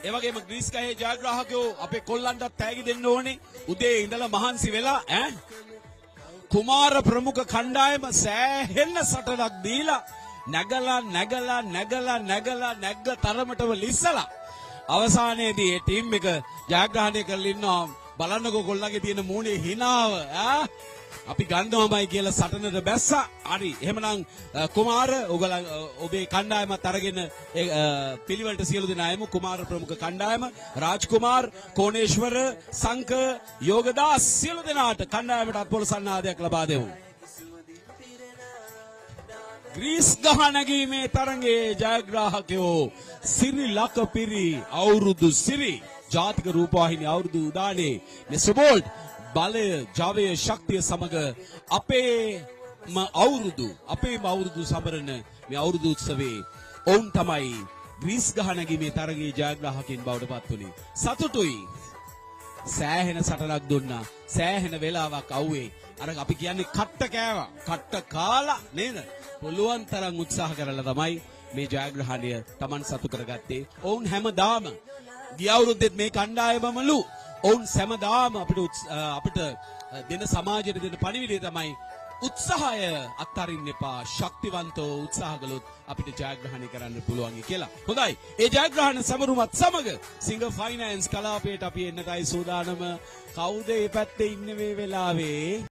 ඒ වගේම ග්‍රීස් ගහේ ජයග්‍රාහකයෝ අපේ කොල්ලන්ටත් තෑගි දෙන්න ඕනේ. උදේ ඉඳලා මහන්සි වෙලා කුමාර ප්‍රමුඛ කණ්ඩායම සෑහෙන්න සටනක් දීලා නැග තරමටම ලිස්සලා අවසානයේදී මේ ටීම් එක ජයග්‍රහණය කරලා ඉන්නවා. බලන්නකෝ කොල්ලන්ගේ තියෙන මූණේ හිනාව අපි ගන්නවමයි කියලා සටනට බැස්සා. හරි. එහෙමනම් කුමාර ඔබේ කණ්ඩායමත් අරගෙන පිළිවෙලට සියලු දෙනා එමු. කුමාර ප්‍රමුඛ කණ්ඩායම රාජ්කුමාර්, කෝණේශ්වර, සංක, යෝගදාස් සියලු දෙනාට කණ්ඩායමට අත්පොළ සන්නාදයක් ලබා දෙමු. ග්‍රීස් ගහ නැගීමේ තරඟයේ ජයග්‍රාහකයෝ සිරි ලකපිරි අවුරුදු සිරි ජාතික රූපවාහිනී අවුරුදු උදානේ මිස්ටර් බෝල්ට් බලය, ජවය, ශක්තිය සමග අපේම අවුරුදු සමරන මේ අවුරුදු උත්සවයේ ඔවුන් තමයි ග්‍රීස් ගහ නැගීමේ තරගයේ ජයග්‍රාහකයන් බවට පත් වුණේ. සතුටුයි. සෑහෙන සටනක් දුන්නා. සෑහෙන වෙලාවක් අවුවේ. අර අපි කියන්නේ කට්ට කෑවා. කට්ට කාලා නේද? පුළුවන් තරම් උත්සාහ කරලා තමයි මේ ජයග්‍රහණය Taman සතු කරගත්තේ. ඔවුන් හැමදාම ගිය අවුරුද්දෙත් මේ කණ්ඩායමමලු ඔවුන් සෑමදාම අපිට දෙන සමාජයට දෙන පණිවිඩය තමයි උත්සාහය අත්හරින්න එපා. ශක්තිවන්තව උත්සාහ කළොත් අපිට ජයග්‍රහණය කරන්න පුළුවන් කියලා. හොඳයි. ඒ ජයග්‍රහණ සමරුමත් සමග සිංගර් ෆයිනෑන්ස් කලාපයට අපි එන්නටයි සූදානම. කවුද මේ පැත්තේ ඉන්නේ මේ වෙලාවේ?